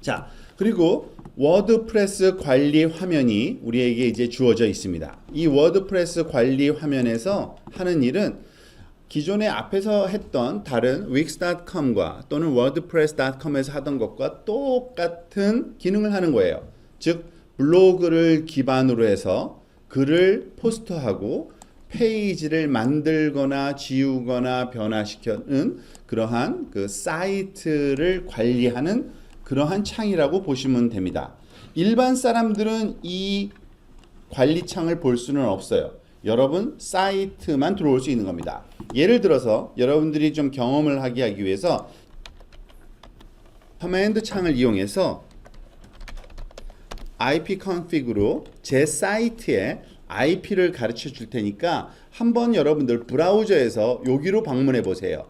자, 그리고 워드프레스 관리 화면이 우리에게 이제 주어져 있습니다. 이 워드프레스 관리 화면에서 하는 일은 기존에 앞에서 했던 다른 wix.com과 또는 wordpress.com에서 하던 것과 똑같은 기능을 하는 거예요. 즉 블로그를 기반으로 해서 글을 포스트하고 페이지를 만들거나 지우거나 변화시키는 그러한 그 사이트를 관리하는 그러한 창이라고 보시면 됩니다. 일반 사람들은 이 관리창을 볼 수는 없어요. 여러분 사이트만 들어올 수 있는 겁니다. 예를 들어서 여러분들이 좀 경험을 하기 위해서 커맨드 창을 이용해서 ipconfig으로 제 사이트에 IP를 가르쳐 줄 테니까 한번 여러분들 브라우저에서 여기로 방문해 보세요.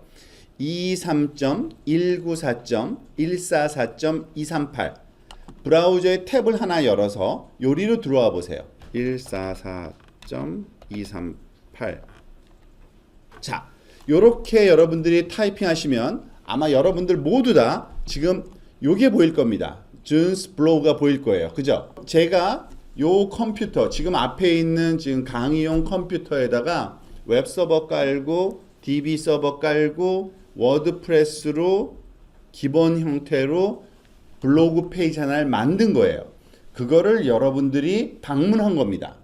23.194.144.238 브라우저의 탭을 하나 열어서 요리로 들어와 보세요. 144.238 자, 요렇게 여러분들이 타이핑 하시면 아마 여러분들 모두 다 지금 요게 보일 겁니다. 준스 블로그가 보일 거예요. 그죠? 제가 요 컴퓨터 지금 앞에 있는 지금 강의용 컴퓨터에다가 웹서버 깔고 DB 서버 깔고 워드프레스로 기본 형태로 블로그 페이지 하나를 만든 거예요. 그거를 여러분들이 방문한 겁니다.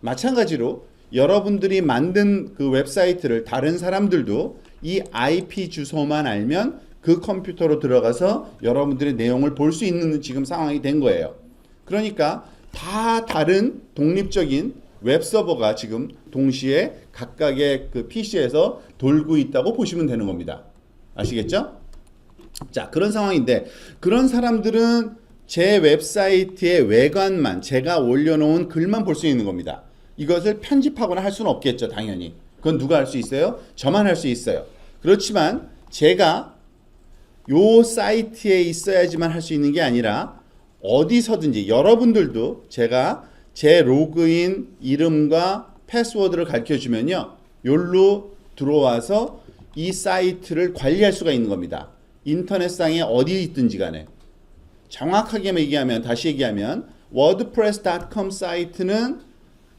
마찬가지로 여러분들이 만든 그 웹사이트를 다른 사람들도 이 IP 주소만 알면 그 컴퓨터로 들어가서 여러분들의 내용을 볼 수 있는 지금 상황이 된 거예요. 그러니까 다 다른 독립적인 웹서버가 지금 동시에 각각의 그 PC에서 돌고 있다고 보시면 되는 겁니다. 아시겠죠? 자, 그런 상황인데 그런 사람들은 제 웹사이트의 외관만 제가 올려놓은 글만 볼 수 있는 겁니다. 이것을 편집하거나 할 수는 없겠죠, 당연히. 그건 누가 할 수 있어요? 저만 할 수 있어요. 그렇지만 제가 요 사이트에 있어야지만 할 수 있는 게 아니라 어디서든지 여러분들도 제가 제 로그인 이름과 패스워드를 가르쳐 주면요, 요로 들어와서 이 사이트를 관리할 수가 있는 겁니다. 인터넷상에 어디 있든지 간에. 정확하게 얘기하면, 다시 얘기하면 wordpress.com 사이트는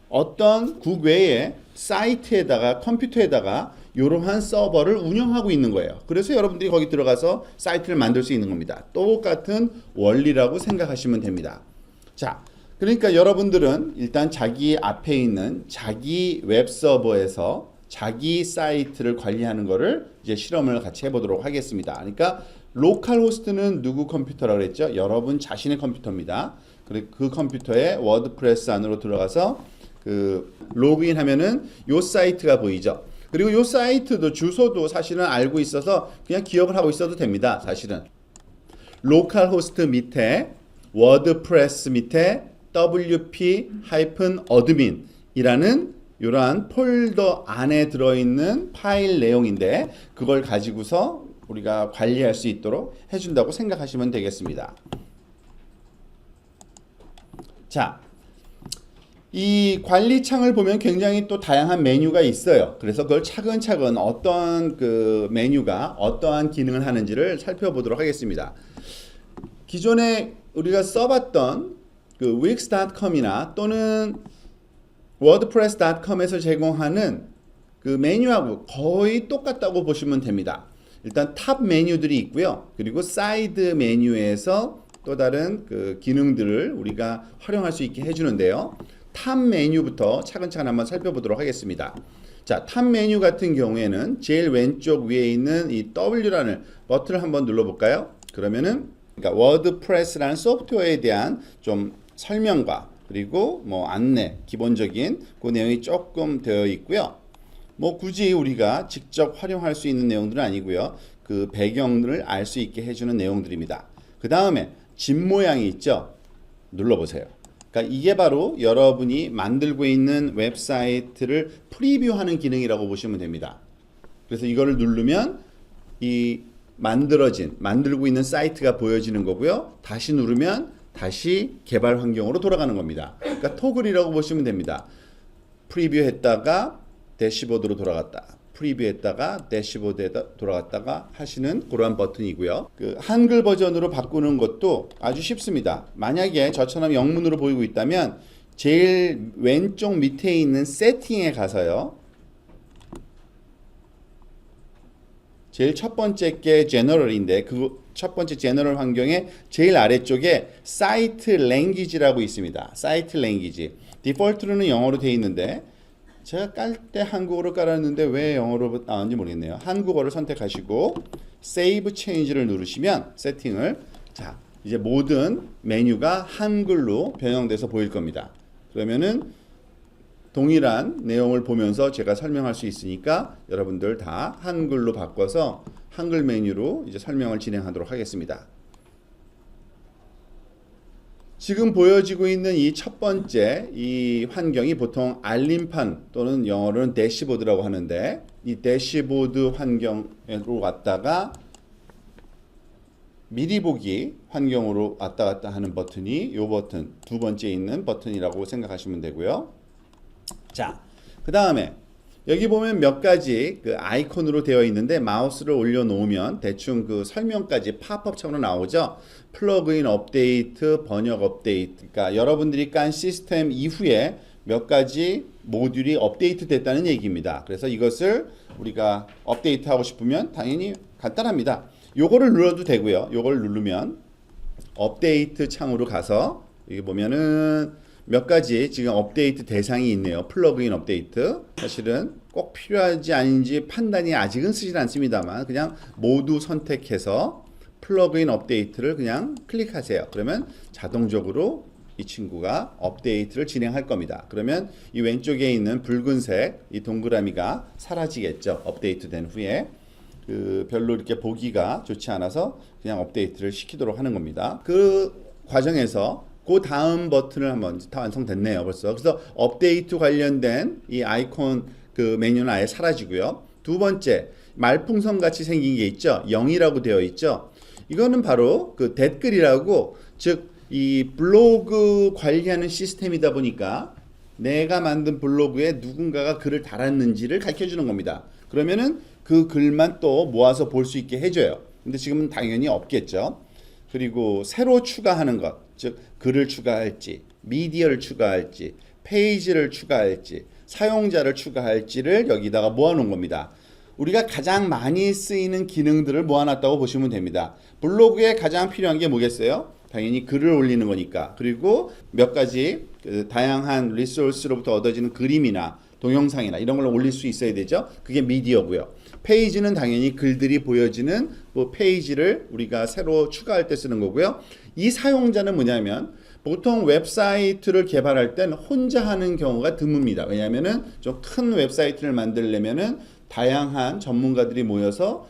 어떤 국외의 사이트에다가 컴퓨터에다가 이러한 서버를 운영하고 있는 거예요. 그래서 여러분들이 거기 들어가서 사이트를 만들 수 있는 겁니다. 똑같은 원리라고 생각하시면 됩니다. 자, 그러니까 여러분들은 일단 자기 앞에 있는 자기 웹서버에서 자기 사이트를 관리하는 거를 이제 실험을 같이 해보도록 하겠습니다. 그러니까 로컬 호스트는 누구 컴퓨터라고 그랬죠? 여러분 자신의 컴퓨터입니다. 그리고 그 컴퓨터에 워드프레스 안으로 들어가서 그 로그인 하면은 요 사이트가 보이죠. 그리고 요 사이트도 주소도 사실은 알고 있어서 그냥 기억을 하고 있어도 됩니다. 사실은 로컬 호스트 밑에 워드프레스 밑에 wp-admin 이라는 이러한 폴더 안에 들어있는 파일 내용인데 그걸 가지고서 우리가 관리할 수 있도록 해준다고 생각하시면 되겠습니다. 자, 이 관리창을 보면 굉장히 또 다양한 메뉴가 있어요. 그래서 그걸 차근차근 어떤 그 메뉴가 어떠한 기능을 하는지를 살펴보도록 하겠습니다. 기존에 우리가 써봤던 그 wix.com이나 또는 wordpress.com에서 제공하는 그 메뉴하고 거의 똑같다고 보시면 됩니다. 일단 탑 메뉴들이 있고요. 그리고 사이드 메뉴에서 또 다른 그 기능들을 우리가 활용할 수 있게 해주는데요. 탑 메뉴부터 차근차근 한번 살펴보도록 하겠습니다. 자, 탑 메뉴 같은 경우에는 제일 왼쪽 위에 있는 이 W라는 버튼을 한번 눌러볼까요? 그러면은 그러니까 워드프레스라는 소프트웨어에 대한 좀 설명과 그리고 뭐 안내, 기본적인 그 내용이 조금 되어 있고요. 뭐 굳이 우리가 직접 활용할 수 있는 내용들은 아니고요. 그 배경을 알 수 있게 해주는 내용들입니다. 그 다음에 집 모양이 있죠? 눌러보세요. 그러니까 이게 바로 여러분이 만들고 있는 웹사이트를 프리뷰하는 기능이라고 보시면 됩니다. 그래서 이거를 누르면 이 만들고 있는 사이트가 보여지는 거고요. 다시 누르면 다시 개발 환경으로 돌아가는 겁니다. 그러니까 토글이라고 보시면 됩니다. 프리뷰 했다가 대시보드로 돌아갔다. 프리뷰했다가 대시보드에 돌아갔다가 하시는 그러한 버튼이고요. 그 한글 버전으로 바꾸는 것도 아주 쉽습니다. 만약에 저처럼 영문으로 보이고 있다면 제일 왼쪽 밑에 있는 세팅에 가서요. 제일 첫 번째 게 제너럴인데 그 첫 번째 제너럴 환경의 제일 아래쪽에 사이트 랭귀지라고 있습니다. 사이트 랭귀지. 디폴트로는 영어로 되어 있는데 제가 깔 때 한국어로 깔았는데 왜 영어로 나왔는지 모르겠네요. 한국어를 선택하시고 세이브 체인지를 누르시면 세팅을 자 이제 모든 메뉴가 한글로 변형돼서 보일 겁니다. 그러면은 동일한 내용을 보면서 제가 설명할 수 있으니까 여러분들 다 한글로 바꿔서 한글 메뉴로 이제 설명을 진행하도록 하겠습니다. 지금 보여지고 있는 이 첫 번째 이 환경이 보통 알림판 또는 영어로는 대시보드라고 하는데 이 대시보드 환경으로 왔다가 미리 보기 환경으로 왔다 갔다 하는 버튼이 이 버튼 두 번째 있는 버튼이라고 생각하시면 되고요. 자, 그 다음에 여기 보면 몇 가지 그 아이콘으로 되어 있는데 마우스를 올려놓으면 대충 그 설명까지 팝업창으로 나오죠. 플러그인 업데이트, 번역 업데이트. 그러니까 여러분들이 깐 시스템 이후에 몇 가지 모듈이 업데이트 됐다는 얘기입니다. 그래서 이것을 우리가 업데이트 하고 싶으면 당연히 간단합니다. 요거를 눌러도 되고요. 요걸 누르면 업데이트 창으로 가서 여기 보면은 몇 가지 지금 업데이트 대상이 있네요. 플러그인 업데이트. 사실은 꼭 필요한지 아닌지 판단이 아직은 쓰진 않습니다만 그냥 모두 선택해서 플러그인 업데이트를 그냥 클릭하세요. 그러면 자동적으로 이 친구가 업데이트를 진행할 겁니다. 그러면 이 왼쪽에 있는 붉은색 이 동그라미가 사라지겠죠. 업데이트 된 후에. 그 별로 이렇게 보기가 좋지 않아서 그냥 업데이트를 시키도록 하는 겁니다. 그 과정에서 그 다음 버튼을 한번 다 완성됐네요 벌써. 그래서 업데이트 관련된 이 아이콘 그 메뉴는 아예 사라지고요. 두 번째 말풍선 같이 생긴 게 있죠. 0이라고 되어 있죠. 이거는 바로 그 댓글이라고 즉 이 블로그 관리하는 시스템이다 보니까 내가 만든 블로그에 누군가가 글을 달았는지를 가르쳐 주는 겁니다. 그러면은 그 글만 또 모아서 볼 수 있게 해줘요. 근데 지금은 당연히 없겠죠. 그리고 새로 추가하는 것, 즉 글을 추가할지, 미디어를 추가할지, 페이지를 추가할지, 사용자를 추가할지를 여기다가 모아놓은 겁니다. 우리가 가장 많이 쓰이는 기능들을 모아놨다고 보시면 됩니다. 블로그에 가장 필요한 게 뭐겠어요? 당연히 글을 올리는 거니까. 그리고 몇 가지 그 다양한 리소스로부터 얻어지는 그림이나 동영상이나 이런 걸 올릴 수 있어야 되죠. 그게 미디어고요. 페이지는 당연히 글들이 보여지는 뭐 페이지를 우리가 새로 추가할 때 쓰는 거고요. 이 사용자는 뭐냐면 보통 웹사이트를 개발할 때는 혼자 하는 경우가 드뭅니다. 왜냐하면은 좀 큰 웹사이트를 만들려면은 다양한 전문가들이 모여서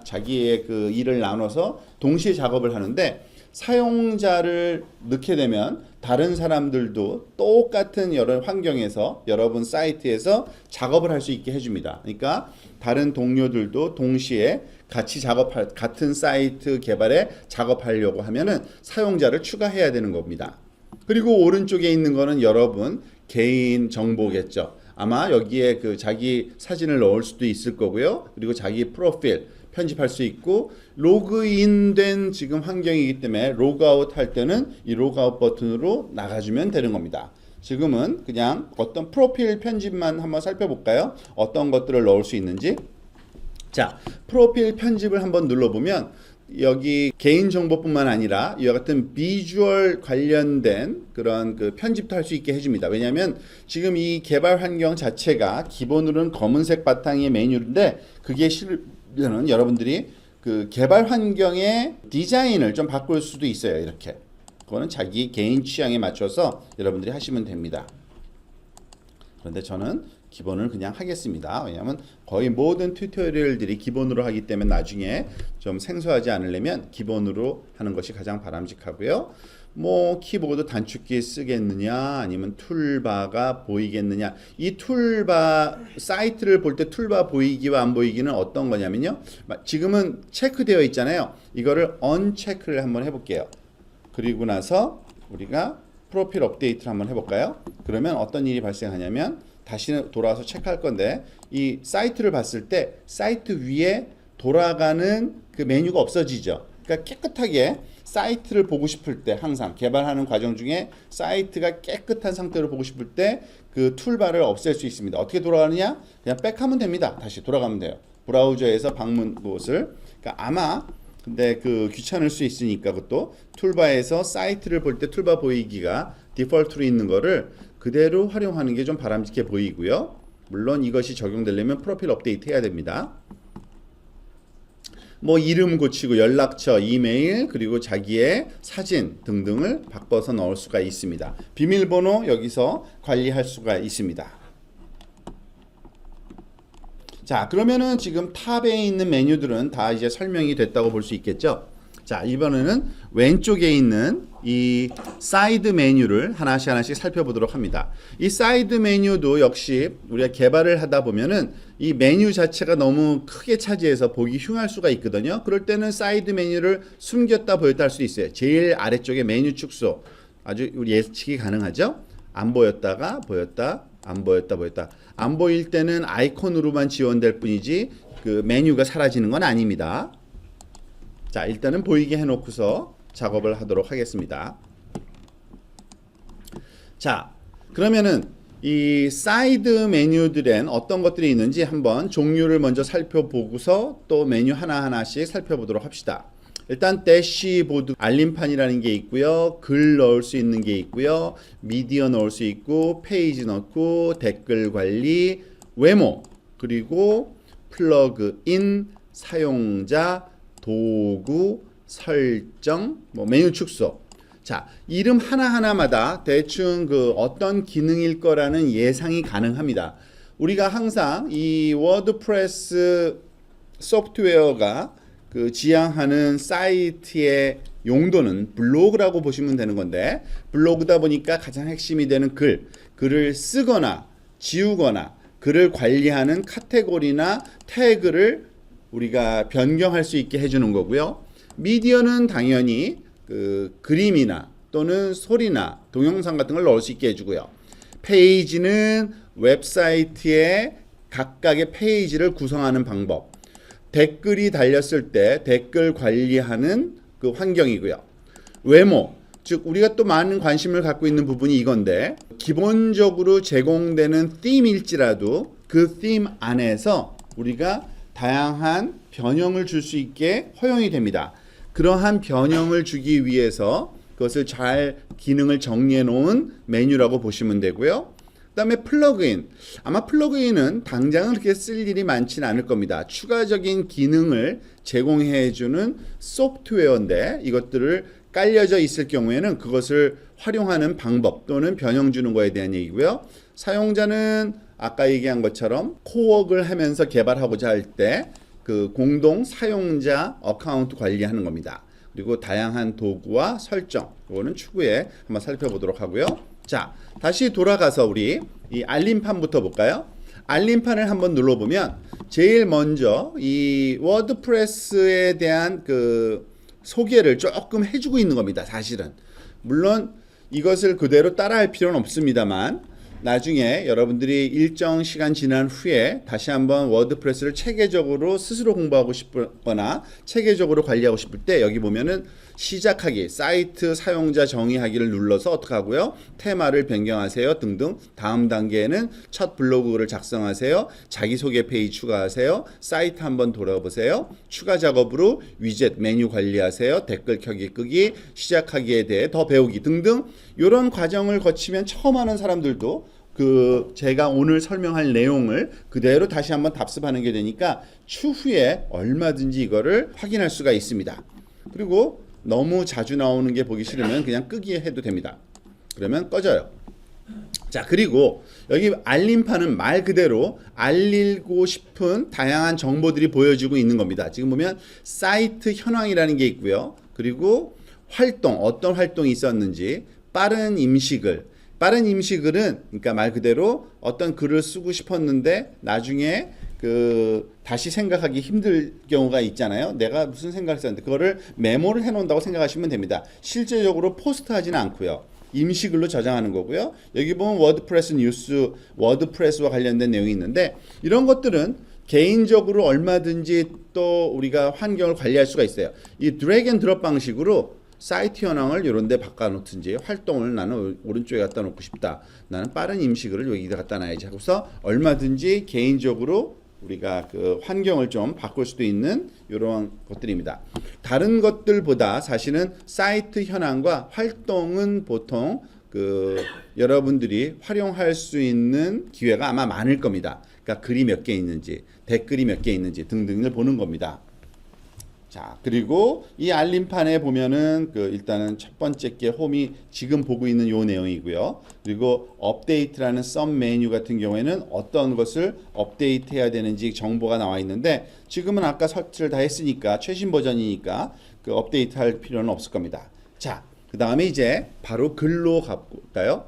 자기의 그 일을 나눠서 동시에 작업을 하는데 사용자를 넣게 되면 다른 사람들도 똑같은 여러 환경에서 여러분 사이트에서 작업을 할 수 있게 해줍니다. 그러니까 다른 동료들도 동시에 같이 같은 사이트 개발에 작업하려고 하면은 사용자를 추가해야 되는 겁니다. 그리고 오른쪽에 있는 거는 여러분 개인 정보겠죠. 아마 여기에 그 자기 사진을 넣을 수도 있을 거고요. 그리고 자기 프로필 편집할 수 있고 로그인된 지금 환경이기 때문에 로그아웃 할 때는 이 로그아웃 버튼으로 나가주면 되는 겁니다. 지금은 그냥 어떤 프로필 편집만 한번 살펴볼까요? 어떤 것들을 넣을 수 있는지. 자, 프로필 편집을 한번 눌러보면 여기 개인정보뿐만 아니라 이와 같은 비주얼 관련된 그런 그 편집도 할 수 있게 해줍니다. 왜냐하면 지금 이 개발 환경 자체가 기본으로는 검은색 바탕의 메뉴인데 그게 실은 여러분들이 그 개발 환경의 디자인을 좀 바꿀 수도 있어요. 이렇게. 그거는 자기 개인 취향에 맞춰서 여러분들이 하시면 됩니다. 그런데 저는 기본을 그냥 하겠습니다. 왜냐하면 거의 모든 튜토리얼들이 기본으로 하기 때문에 나중에 좀 생소하지 않으려면 기본으로 하는 것이 가장 바람직하고요. 뭐 키보드 단축키 쓰겠느냐 아니면 툴바가 보이겠느냐. 이 툴바 사이트를 볼 때 툴바 보이기와 안 보이기는 어떤 거냐면요. 지금은 체크되어 있잖아요. 이거를 언체크를 한번 해볼게요. 그리고 나서 우리가 프로필 업데이트를 한번 해볼까요? 그러면 어떤 일이 발생하냐면 다시 돌아와서 체크할 건데 이 사이트를 봤을 때 사이트 위에 돌아가는 그 메뉴가 없어지죠. 그러니까 깨끗하게 사이트를 보고 싶을 때 항상 개발하는 과정 중에 사이트가 깨끗한 상태로 보고 싶을 때 그 툴바를 없앨 수 있습니다. 어떻게 돌아가느냐? 그냥 백하면 됩니다. 다시 돌아가면 돼요. 브라우저에서 방문 곳을. 그러니까 아마 근데 그 귀찮을 수 있으니까 그것도 툴바에서 사이트를 볼 때 툴바 보이기가 디폴트로 있는 거를 그대로 활용하는 게 좀 바람직해 보이고요. 물론 이것이 적용되려면 프로필 업데이트 해야 됩니다. 뭐 이름 고치고 연락처, 이메일, 그리고 자기의 사진 등등을 바꿔서 넣을 수가 있습니다. 비밀번호 여기서 관리할 수가 있습니다. 자, 그러면은 지금 탑에 있는 메뉴들은 다 이제 설명이 됐다고 볼 수 있겠죠? 자, 이번에는 왼쪽에 있는 이 사이드 메뉴를 하나씩 살펴보도록 합니다. 이 사이드 메뉴도 역시 우리가 개발을 하다 보면은 이 메뉴 자체가 너무 크게 차지해서 보기 흉할 수가 있거든요. 그럴 때는 사이드 메뉴를 숨겼다 보였다 할 수 있어요. 제일 아래쪽에 메뉴 축소 아주 우리 예측이 가능하죠. 안 보였다가 보였다, 안 보였다 보였다. 안 보일 때는 아이콘으로만 지원될 뿐이지 그 메뉴가 사라지는 건 아닙니다. 자, 일단은 보이게 해놓고서 작업을 하도록 하겠습니다. 자, 그러면은 이 사이드 메뉴들엔 어떤 것들이 있는지 한번 종류를 먼저 살펴보고서 또 메뉴 하나하나씩 살펴보도록 합시다. 일단 대시보드 알림판이라는 게 있고요. 글 넣을 수 있는 게 있고요. 미디어 넣을 수 있고 페이지 넣고 댓글 관리, 외모, 그리고 플러그인, 사용자, 도구, 설정, 뭐 메뉴 축소. 자, 이름 하나하나마다 대충 그 어떤 기능일 거라는 예상이 가능합니다. 우리가 항상 이 워드프레스 소프트웨어가 그 지향하는 사이트의 용도는 블로그라고 보시면 되는 건데, 블로그다 보니까 가장 핵심이 되는 글을 쓰거나 지우거나 글을 관리하는 카테고리나 태그를 우리가 변경할 수 있게 해주는 거고요. 미디어는 당연히 그 그림이나 또는 소리나 동영상 같은 걸 넣을 수 있게 해주고요. 페이지는 웹사이트에 각각의 페이지를 구성하는 방법. 댓글이 달렸을 때 댓글 관리하는 그 환경이고요. 외모, 즉 우리가 또 많은 관심을 갖고 있는 부분이 이건데, 기본적으로 제공되는 팀일지라도 그 팀 안에서 우리가 다양한 변형을 줄 수 있게 허용이 됩니다. 그러한 변형을 주기 위해서 그것을 잘 기능을 정리해 놓은 메뉴라고 보시면 되고요. 그 다음에 플러그인. 아마 플러그인은 당장은 그렇게 쓸 일이 많지는 않을 겁니다. 추가적인 기능을 제공해 주는 소프트웨어인데, 이것들을 깔려져 있을 경우에는 그것을 활용하는 방법 또는 변형 주는 거에 대한 얘기고요. 사용자는 아까 얘기한 것처럼 코웍을 하면서 개발하고자 할 때 그 공동 사용자 어카운트 관리하는 겁니다. 그리고 다양한 도구와 설정, 이거는 추후에 한번 살펴보도록 하고요. 자, 다시 돌아가서 우리 이 알림판부터 볼까요? 알림판을 한번 눌러보면 제일 먼저 이 워드프레스에 대한 그 소개를 조금 해주고 있는 겁니다. 사실은 물론 이것을 그대로 따라할 필요는 없습니다만, 나중에 여러분들이 일정 시간 지난 후에 다시 한번 워드프레스를 체계적으로 스스로 공부하고 싶거나 체계적으로 관리하고 싶을 때 여기 보면은 시작하기, 사이트 사용자 정의하기를 눌러서 어떻게 하고요? 테마를 변경하세요 등등. 다음 단계에는 첫 블로그를 작성하세요. 자기소개 페이지 추가하세요. 사이트 한번 돌아보세요. 추가 작업으로 위젯 메뉴 관리하세요. 댓글 켜기 끄기, 시작하기에 대해 더 배우기 등등. 이런 과정을 거치면 처음 하는 사람들도 그 제가 오늘 설명할 내용을 그대로 다시 한번 답습하는 게 되니까 추후에 얼마든지 이거를 확인할 수가 있습니다. 그리고 너무 자주 나오는 게 보기 싫으면 그냥 끄기 해도 됩니다. 그러면 꺼져요. 자, 그리고 여기 알림판은 말 그대로 알리고 싶은 다양한 정보들이 보여지고 있는 겁니다. 지금 보면 사이트 현황이라는 게 있고요. 그리고 활동, 어떤 활동이 있었는지, 빠른 임시글. 빠른 임시글은 그러니까 말 그대로 어떤 글을 쓰고 싶었는데 나중에 그 다시 생각하기 힘들 경우가 있잖아요. 내가 무슨 생각을 했었는데 그거를 메모를 해놓는다고 생각하시면 됩니다. 실제적으로 포스트하지는 않고요. 임시글로 저장하는 거고요. 여기 보면 워드프레스 뉴스, 워드프레스와 관련된 내용이 있는데 이런 것들은 개인적으로 얼마든지 또 우리가 환경을 관리할 수가 있어요. 이 드래그 앤 드롭 방식으로 사이트 현황을 이런 데 바꿔놓든지 활동을 나는 오른쪽에 갖다 놓고 싶다. 나는 빠른 임시글을 여기다 갖다 놔야지 하고서 얼마든지 개인적으로 우리가 그 환경을 좀 바꿀 수도 있는 이런 것들입니다. 다른 것들보다 사실은 사이트 현황과 활동은 보통 그 여러분들이 활용할 수 있는 기회가 아마 많을 겁니다. 그러니까 글이 몇 개 있는지, 댓글이 몇 개 있는지 등등을 보는 겁니다. 자, 그리고 이 알림판에 보면은 그 일단은 첫 번째 게 홈이 지금 보고 있는 요 내용이고요. 그리고 업데이트라는 썸 메뉴 같은 경우에는 어떤 것을 업데이트해야 되는지 정보가 나와 있는데 지금은 아까 설치를 다 했으니까 최신 버전이니까 그 업데이트할 필요는 없을 겁니다. 자, 그 다음에 이제 바로 글로 가볼까요?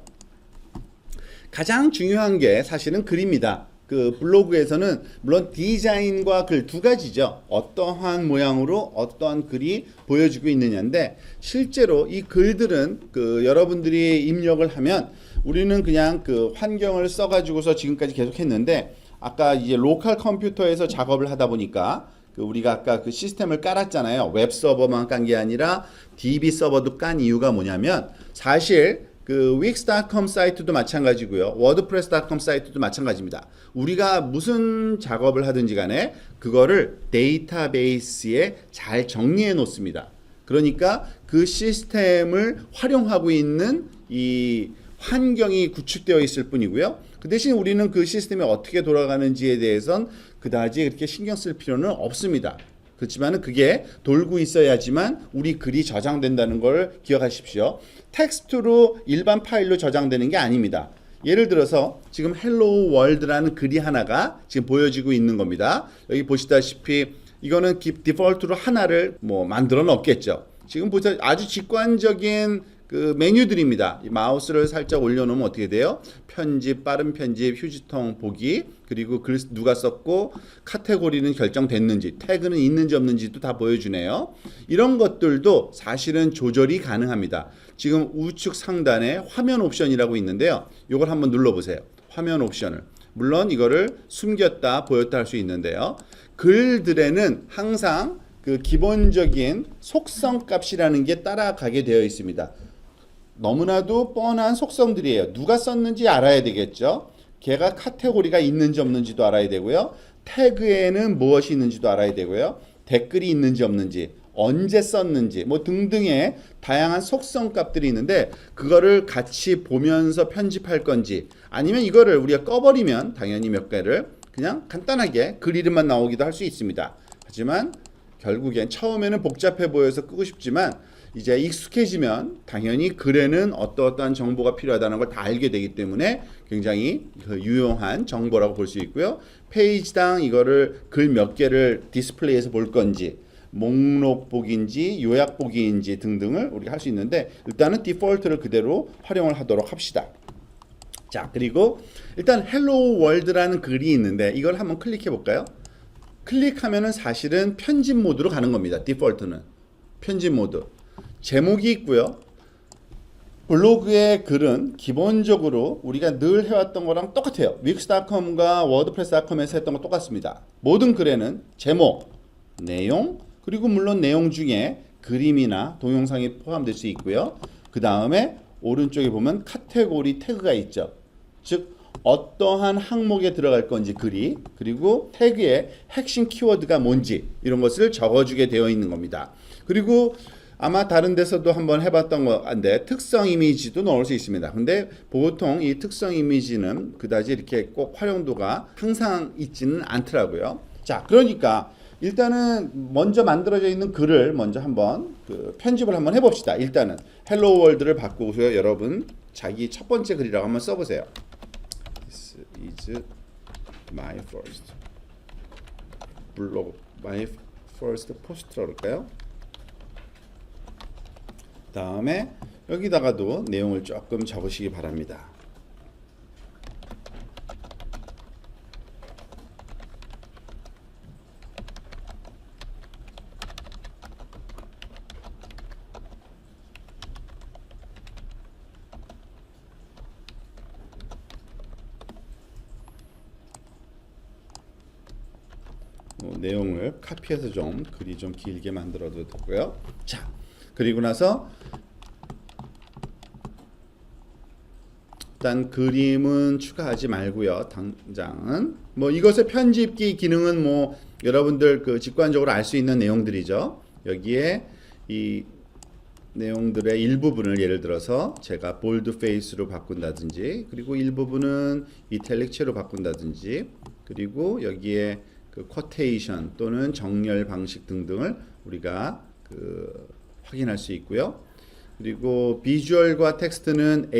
가장 중요한 게 사실은 글입니다. 그 블로그에서는 물론 디자인과 글 두 가지죠. 어떠한 모양으로 어떠한 글이 보여지고 있느냐인데 실제로 이 글들은 그 여러분들이 입력을 하면 우리는 그냥 그 환경을 써가지고서 지금까지 계속 했는데 아까 이제 로컬 컴퓨터에서 작업을 하다 보니까 그 우리가 아까 그 시스템을 깔았잖아요. 웹 서버만 깐 게 아니라 DB 서버도 깐 이유가 뭐냐면 사실 그 wix.com 사이트도 마찬가지고요. wordpress.com 사이트도 마찬가지입니다. 우리가 무슨 작업을 하든지 간에 그거를 데이터베이스에 잘 정리해 놓습니다. 그러니까 그 시스템을 활용하고 있는 이 환경이 구축되어 있을 뿐이고요. 그 대신 우리는 그 시스템이 어떻게 돌아가는지에 대해선 그다지 그렇게 신경 쓸 필요는 없습니다. 그렇지만 그게 돌고 있어야지만 우리 글이 저장된다는 걸 기억하십시오. 텍스트로 일반 파일로 저장되는 게 아닙니다. 예를 들어서 지금 헬로우 월드라는 글이 하나가 지금 보여지고 있는 겁니다. 여기 보시다시피 이거는 디폴트로 하나를 뭐 만들어 놓겠죠. 지금 보세요. 아주 직관적인 그 메뉴들입니다. 이 마우스를 살짝 올려놓으면 어떻게 돼요? 편집, 빠른 편집, 휴지통 보기, 그리고 글 누가 썼고 카테고리는 결정됐는지, 태그는 있는지 없는지도 다 보여주네요. 이런 것들도 사실은 조절이 가능합니다. 지금 우측 상단에 화면 옵션이라고 있는데요. 이걸 한번 눌러보세요. 화면 옵션을. 물론 이거를 숨겼다, 보였다 할 수 있는데요. 글들에는 항상 그 기본적인 속성 값이라는 게 따라가게 되어 있습니다. 너무나도 뻔한 속성들이에요. 누가 썼는지 알아야 되겠죠. 걔가 카테고리가 있는지 없는지도 알아야 되고요. 태그에는 무엇이 있는지도 알아야 되고요. 댓글이 있는지 없는지, 언제 썼는지 뭐 등등의 다양한 속성 값들이 있는데 그거를 같이 보면서 편집할 건지 아니면 이거를 우리가 꺼버리면 당연히 몇 개를 그냥 간단하게 글 이름만 나오기도 할 수 있습니다. 하지만 결국엔 처음에는 복잡해 보여서 끄고 싶지만 이제 익숙해지면 당연히 글에는 어떠한 정보가 필요하다는 걸 다 알게 되기 때문에 굉장히 유용한 정보라고 볼 수 있고요. 페이지당 이거를 글 몇 개를 디스플레이해서 볼 건지 목록 보기인지 요약 보기인지 등등을 우리가 할 수 있는데 일단은 디폴트를 그대로 활용을 하도록 합시다. 자, 그리고 일단 헬로우 월드라는 글이 있는데 이걸 한번 클릭해 볼까요? 클릭하면은 사실은 편집 모드로 가는 겁니다. 디폴트는 편집 모드. 제목이 있고요. 블로그의 글은 기본적으로 우리가 늘 해왔던 거랑 똑같아요. wix.com과 wordpress.com에서 했던 거 똑같습니다. 모든 글에는 제목, 내용, 그리고 물론 내용 중에 그림이나 동영상이 포함될 수 있고요. 그 다음에 오른쪽에 보면 카테고리 태그가 있죠. 즉 어떠한 항목에 들어갈 건지 글이, 그리고 태그의 핵심 키워드가 뭔지 이런 것을 적어주게 되어 있는 겁니다. 그리고 아마 다른 데서도 한번 해봤던 건데 특성 이미지도 넣을 수 있습니다. 근데 보통 이 특성 이미지는 그다지 이렇게 꼭 활용도가 항상 있지는 않더라고요. 자, 그러니까 일단은 먼저 만들어져 있는 글을 먼저 한번 그 편집을 한번 해봅시다. 일단은 헬로 월드를 바꾸고요. 여러분 자기 첫 번째 글이라고 한번 써보세요. This is my first blog, my first post라고 할까요? 다음에 여기다가도 내용을 조금 적으시기 바랍니다. 내용을 카피해서 좀 글이 좀 길게 만들어도 되고요. 자, 그리고 나서 일단 그림은 추가하지 말고요. 당장은 뭐 이것의 편집기 기능은 뭐 여러분들 그 직관적으로 알 수 있는 내용들이죠. 여기에 이 내용들의 일부분을 예를 들어서 제가 볼드 페이스로 바꾼다든지, 그리고 일부분은 이탈릭체로 바꾼다든지, 그리고 여기에 그 쿼테이션 또는 정렬 방식 등등을 우리가 그 확인할 수 있고요. 그리고 비주얼과 텍스트는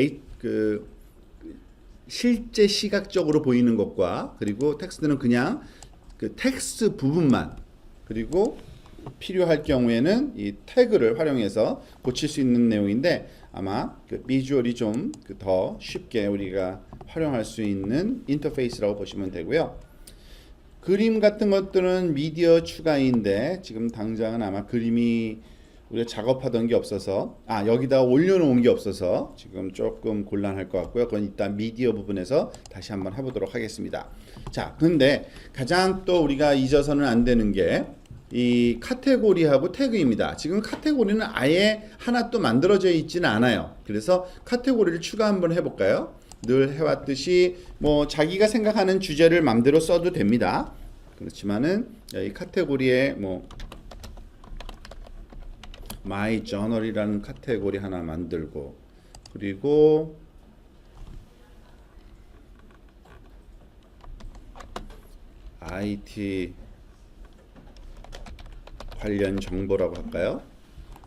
실제 시각적으로 보이는 것과, 그리고 텍스트는 그냥 그 텍스트 부분만, 그리고 필요할 경우에는 이 태그를 활용해서 고칠 수 있는 내용인데, 아마 그 비주얼이 좀 더 쉽게 우리가 활용할 수 있는 인터페이스라고 보시면 되고요. 그림 같은 것들은 미디어 추가인데 지금 당장은 아마 그림이 우리가 작업하던 게 없어서, 여기다 올려놓은 게 없어서 지금 조금 곤란할 것 같고요. 그건 일단 미디어 부분에서 다시 한번 해보도록 하겠습니다. 자, 근데 가장 또 우리가 잊어서는 안 되는 게 이 카테고리하고 태그입니다. 지금 카테고리는 아예 하나 또 만들어져 있지는 않아요. 그래서 카테고리를 추가 한번 해볼까요? 늘 해왔듯이 뭐 자기가 생각하는 주제를 맘대로 써도 됩니다. 그렇지만은 이 카테고리에 뭐 My Journal이라는 카테고리 하나 만들고, 그리고 IT 관련 정보라고 할까요?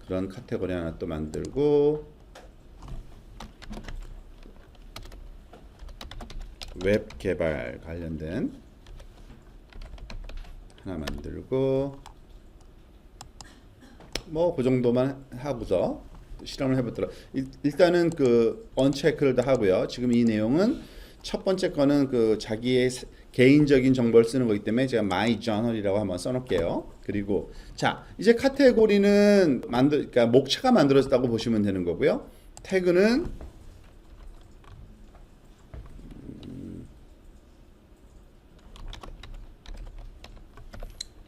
그런 카테고리 하나 또 만들고, 웹 개발 관련된 하나 만들고, 뭐 그 정도만 하고서 실험을 해보도록. 일단은 그 언체크를 다 하고요. 지금 이 내용은 첫 번째 거는 그 자기의 개인적인 정보를 쓰는 거기 때문에 제가 My Journal이라고 한번 써놓을게요. 그리고 자, 이제 카테고리는 그러니까 목차가 만들어졌다고 보시면 되는 거고요. 태그는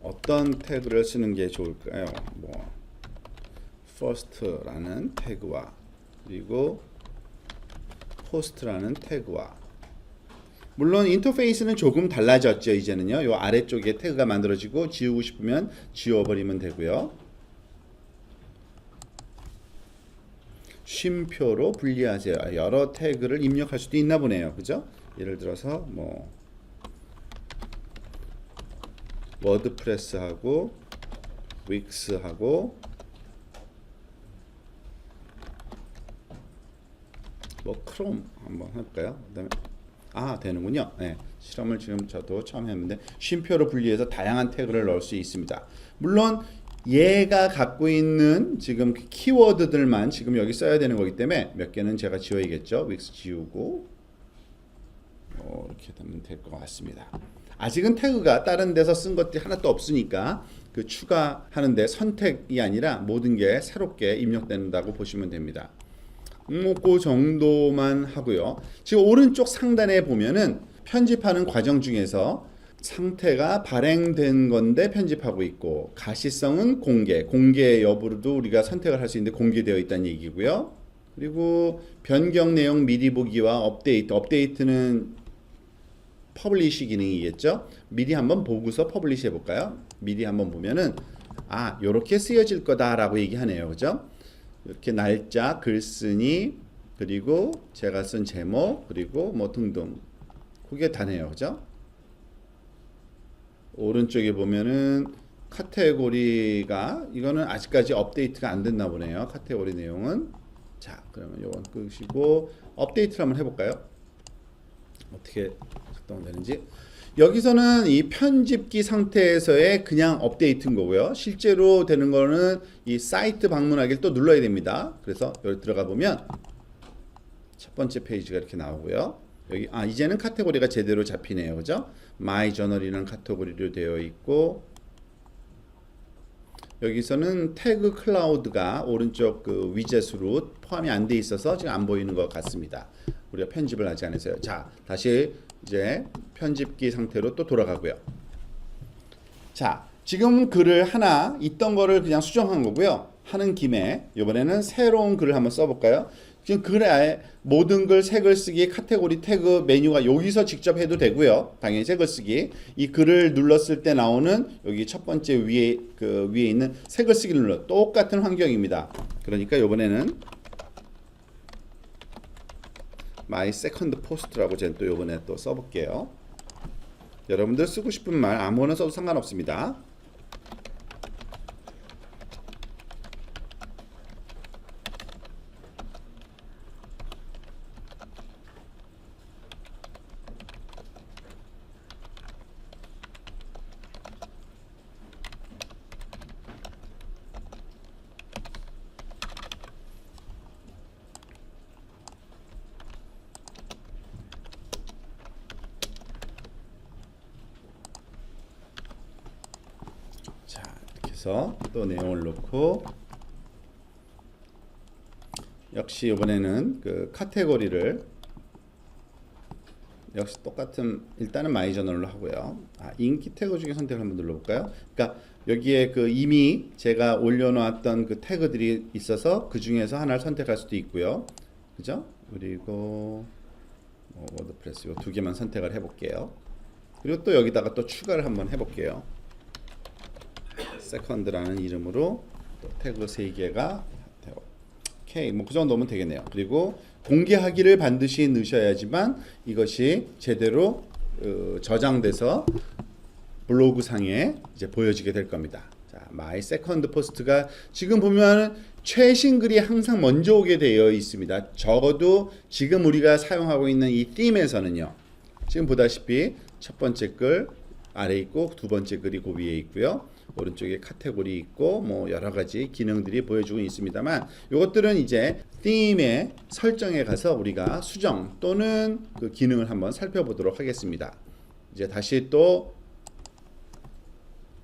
어떤 태그를 쓰는 게 좋을까요? 뭐 first라는 태그와, 그리고 post라는 태그와, 물론 인터페이스는 조금 달라졌죠. 이제는요, 요 아래쪽에 태그가 만들어지고 지우고 싶으면 지워버리면 되고요. 쉼표로 분리하세요. 여러 태그를 입력할 수도 있나 보네요. 그죠? 예를 들어서 뭐 워드프레스하고 윅스하고 뭐 크롬 한번 해볼까요? 그다음에 되는군요. 네, 실험을 지금 저도 처음 했는데 쉼표로 분리해서 다양한 태그를 넣을 수 있습니다. 물론 얘가 갖고 있는 지금 키워드들만 지금 여기 써야 되는 거기 때문에 몇 개는 제가 지워야겠죠. 윅스 지우고 이렇게 되면 될 것 같습니다. 아직은 태그가 다른 데서 쓴 것들이 하나도 없으니까 그 추가하는데 선택이 아니라 모든 게 새롭게 입력된다고 보시면 됩니다. 그 정도만 하고요. 지금 오른쪽 상단에 보면은 편집하는 과정 중에서 상태가 발행된 건데 편집하고 있고, 가시성은 공개 여부도 우리가 선택을 할 수 있는데 공개되어 있다는 얘기고요. 그리고 변경 내용 미리 보기와 업데이트는 퍼블리시 기능이겠죠. 미리 한번 보고서 퍼블리시 해볼까요? 미리 한번 보면은 요렇게 쓰여질 거다라고 얘기하네요. 그죠? 이렇게 날짜, 글쓴이, 그리고 제가 쓴 제목, 그리고 뭐 등등, 그게 다네요. 그죠? 오른쪽에 보면은 카테고리가, 이거는 아직까지 업데이트가 안 됐나 보네요. 카테고리 내용은. 자, 그러면 요건 끄시고 업데이트를 한번 해볼까요? 어떻게 작동되는지. 여기서는 이 편집기 상태에서의 그냥 업데이트인 거고요. 실제로 되는 거는 이 사이트 방문하기를 또 눌러야 됩니다. 그래서 여기 들어가 보면 첫 번째 페이지가 이렇게 나오고요. 여기 이제는 카테고리가 제대로 잡히네요. 그죠? My Journal이라는 카테고리로 되어 있고, 여기서는 태그 클라우드가 오른쪽 그 위젯으로 포함이 안 돼 있어서 지금 안 보이는 것 같습니다. 우리가 편집을 하지 않아서요. 자, 다시 이제 편집기 상태로 또 돌아가고요. 자, 지금 글을 하나 있던 거를 그냥 수정한 거고요. 하는 김에 이번에는 새로운 글을 한번 써볼까요? 지금 글에 아예 모든 글, 새 글 쓰기, 카테고리, 태그, 메뉴가 여기서 직접 해도 되고요. 당연히 새 글 쓰기. 이 글을 눌렀을 때 나오는 여기 첫 번째 위에 위에 있는 새 글 쓰기를 눌러 똑같은 환경입니다. 그러니까 이번에는 my second post라고 제가 또 이번에 또 써볼게요. 여러분들 쓰고 싶은 말 아무거나 써도 상관없습니다. 자, 이렇게 해서 또 내용을 넣고 역시 이번에는 그 카테고리를 역시 똑같은 일단은 마이 저널로 하고요. 인기 태그 중에 선택을 한번 눌러볼까요? 그러니까 여기에 그 이미 제가 올려놓았던 그 태그들이 있어서 그 중에서 하나를 선택할 수도 있고요. 그죠? 그리고 워드프레스 이 두 개만 선택을 해볼게요. 그리고 또 여기다가 또 추가를 한번 해볼게요. 세컨드라는 이름으로 또 태그 3개가 오케이, 뭐 그 정도면 되겠네요. 그리고 공개하기를 반드시 넣으셔야지만 이것이 제대로 저장돼서 블로그 상에 이제 보여지게 될 겁니다. 자, my second post가 지금 보면 최신 글이 항상 먼저 오게 되어 있습니다. 적어도 지금 우리가 사용하고 있는 이 theme에서는요. 지금 보다시피 첫 번째 글 아래에 있고 두 번째 글이 그 위에 있고요. 오른쪽에 카테고리 있고 뭐 여러 가지 기능들이 보여주고 있습니다만 이것들은 이제 theme의 설정에 가서 우리가 수정 또는 그 기능을 한번 살펴보도록 하겠습니다. 이제 다시 또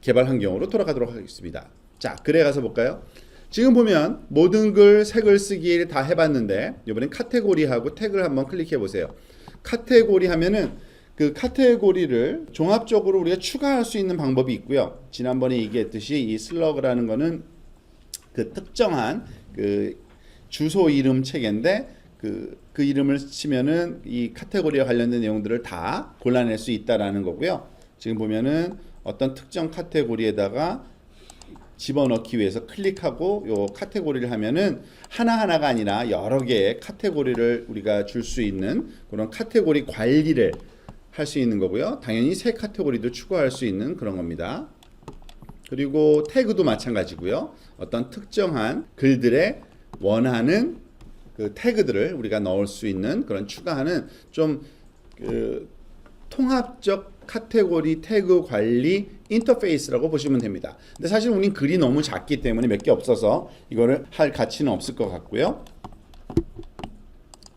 개발 환경으로 돌아가도록 하겠습니다. 자, 글에 가서 볼까요? 지금 보면 모든 글, 새 글 쓰기 다 해봤는데 이번엔 카테고리하고 태그를 한번 클릭해 보세요. 카테고리 하면은 그 카테고리를 종합적으로 우리가 추가할 수 있는 방법이 있고요. 지난번에 얘기했듯이 이 슬러그라는 거는 그 특정한 그 주소 이름 체계인데 그 이름을 치면은 이 카테고리와 관련된 내용들을 다 골라낼 수 있다라는 거고요. 지금 보면은 어떤 특정 카테고리에다가 집어넣기 위해서 클릭하고 요 카테고리를 하면은 하나하나가 아니라 여러 개의 카테고리를 우리가 줄 수 있는 그런 카테고리 관리를 할 수 있는 거고요. 당연히 새 카테고리도 추가할 수 있는 그런 겁니다. 그리고 태그도 마찬가지고요. 어떤 특정한 글들의 원하는 그 태그들을 우리가 넣을 수 있는 그런 추가하는 좀 그 통합적 카테고리 태그 관리 인터페이스라고 보시면 됩니다. 근데 사실 우린 글이 너무 작기 때문에 몇 개 없어서 이거를 할 가치는 없을 것 같고요.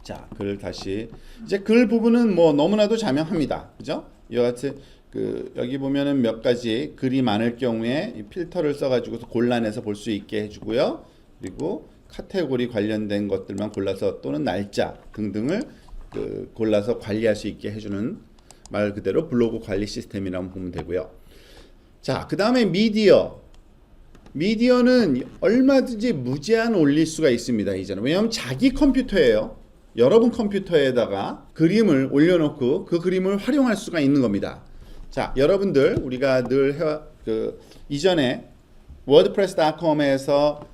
자, 글 다시 이제 글 부분은 뭐 너무나도 자명합니다. 그죠? 이와 같이 그 여기 보면은 몇 가지 글이 많을 경우에 이 필터를 써가지고 골라내서 볼 수 있게 해주고요. 그리고 카테고리 관련된 것들만 골라서 또는 날짜 등등을 그 골라서 관리할 수 있게 해주는 말 그대로 블로그 관리 시스템이라고 보면 되고요. 자, 그 다음에 미디어는 얼마든지 무제한 올릴 수가 있습니다. 이제는 왜냐하면 자기 컴퓨터예요. 여러분 컴퓨터에다가 그림을 올려놓고 그 그림을 활용할 수가 있는 겁니다. 자, 여러분들 우리가 늘 이전에 wordpress.com에서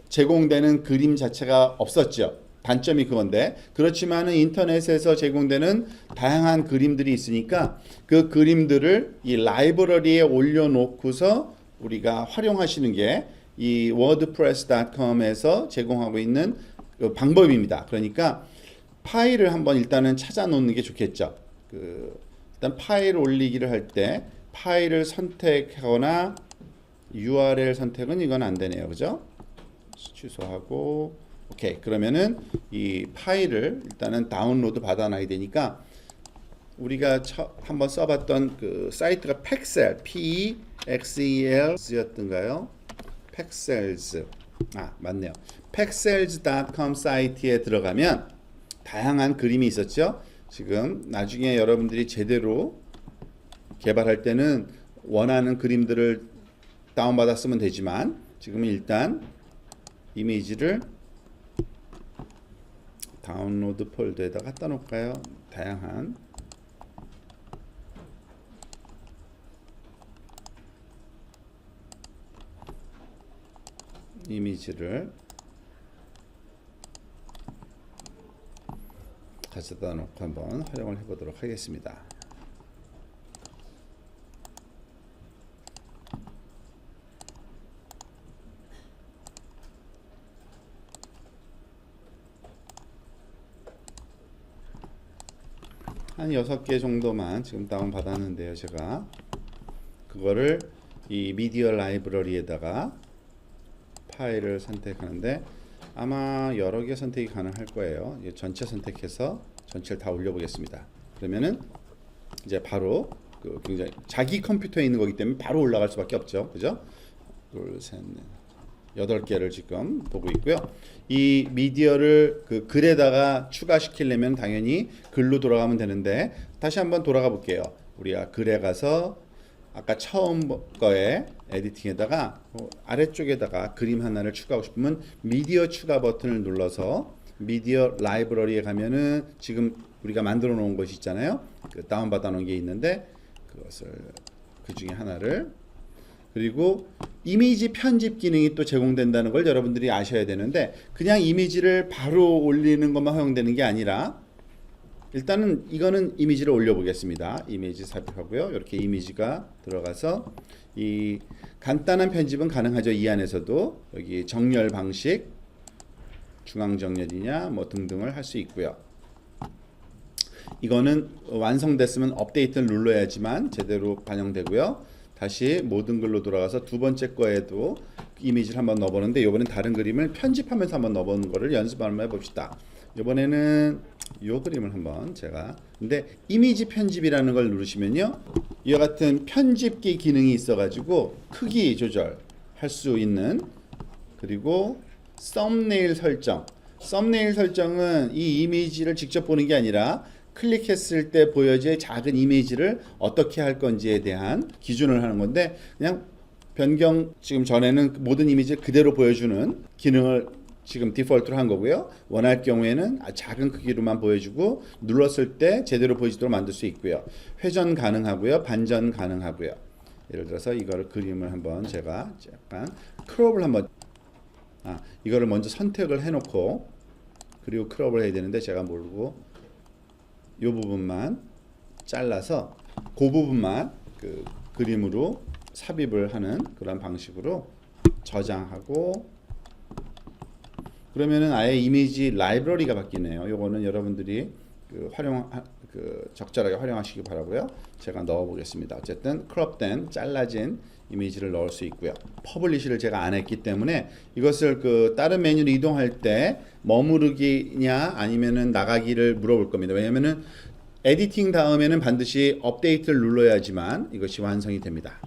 제공되는 그림 자체가 없었죠. 단점이 그건데 그렇지만은 인터넷에서 제공되는 다양한 그림들이 있으니까 그 그림들을 이 라이브러리에 올려놓고서 우리가 활용하시는 게 이 wordpress.com에서 제공하고 있는 그 방법입니다. 그러니까 파일을 한번 일단은 찾아 놓는 게 좋겠죠. 일단 파일 올리기를 할 때 파일을 선택하거나 URL 선택은 이건 안 되네요. 그죠? 취소하고 오케이. 그러면은 이 파일을 일단은 다운로드 받아놔야 되니까 우리가 한번 써봤던 그 사이트가 팩셀 PEXELs였던가요? 팩셀즈 맞네요. 팩셀즈.com 사이트에 들어가면 다양한 그림이 있었죠. 지금 나중에 여러분들이 제대로 개발할 때는 원하는 그림들을 다운받아 쓰면 되지만 지금은 일단 이미지를 다운로드 폴더에다 갖다 놓을까요? 다양한 이미지를 가져다 놓고 한번 활용을 해보도록 하겠습니다. 한 6개 정도만 지금 다운 받았는데요. 제가 그거를 이 미디어 라이브러리에다가 파일을 선택하는데 아마 여러 개 선택이 가능할 거예요. 전체 선택해서 전체를 다 올려보겠습니다. 그러면은 이제 바로 그 굉장히 자기 컴퓨터에 있는 거기 때문에 바로 올라갈 수밖에 없죠. 그죠? 둘, 셋, 넷, 8개를 지금 보고 있고요. 이 미디어를 그 글에다가 추가시키려면 당연히 글로 돌아가면 되는데 다시 한번 돌아가 볼게요. 우리가 글에 가서 아까 처음 거에 에디팅에다가 아래쪽에다가 그림 하나를 추가하고 싶으면 미디어 추가 버튼을 눌러서 미디어 라이브러리에 가면은 지금 우리가 만들어 놓은 것이 있잖아요. 그 다운받아 놓은 게 있는데 그것을 그 중에 하나를 그리고 이미지 편집 기능이 또 제공된다는 걸 여러분들이 아셔야 되는데 그냥 이미지를 바로 올리는 것만 허용되는 게 아니라 일단은 이거는 이미지를 올려보겠습니다. 이미지 삽입하고요. 이렇게 이미지가 들어가서 이 간단한 편집은 가능하죠. 이 안에서도 여기 정렬 방식, 중앙 정렬이냐 뭐 등등을 할 수 있고요. 이거는 완성됐으면 업데이트를 눌러야지만 제대로 반영되고요. 다시 모든 글로 돌아가서 두 번째 거에도 이미지를 한번 넣어보는데 이번엔 다른 그림을 편집하면서 한번 넣어보는 거를 연습 한번 해봅시다. 이번에는 이 그림을 한번 제가 근데 이미지 편집이라는 걸 누르시면요 이와 같은 편집기 기능이 있어 가지고 크기 조절할 수 있는 그리고 썸네일 설정은 이 이미지를 직접 보는 게 아니라 클릭했을 때 보여질 작은 이미지를 어떻게 할 건지에 대한 기준을 하는 건데 그냥 변경 지금 전에는 모든 이미지를 그대로 보여주는 기능을 지금 디폴트로 한 거고요. 원할 경우에는 작은 크기로만 보여주고 눌렀을 때 제대로 보이도록 만들 수 있고요. 회전 가능하고요. 반전 가능하고요. 예를 들어서 이거를 그림을 한번 제가 약간 크롭을 한번 이거를 먼저 선택을 해놓고 그리고 크롭을 해야 되는데 제가 모르고 이 부분만 잘라서 그 부분만 그 그림으로 삽입을 하는 그런 방식으로 저장하고 그러면은 아예 이미지 라이브러리가 바뀌네요. 요거는 여러분들이 적절하게 활용하시기 바라고요. 제가 넣어 보겠습니다. 어쨌든 크롭된 잘라진 이미지를 넣을 수 있고요. 퍼블리시를 제가 안 했기 때문에 이것을 다른 메뉴로 이동할 때 머무르기냐 아니면은 나가기를 물어볼 겁니다. 왜냐면은 에디팅 다음에는 반드시 업데이트를 눌러야지만 이것이 완성이 됩니다.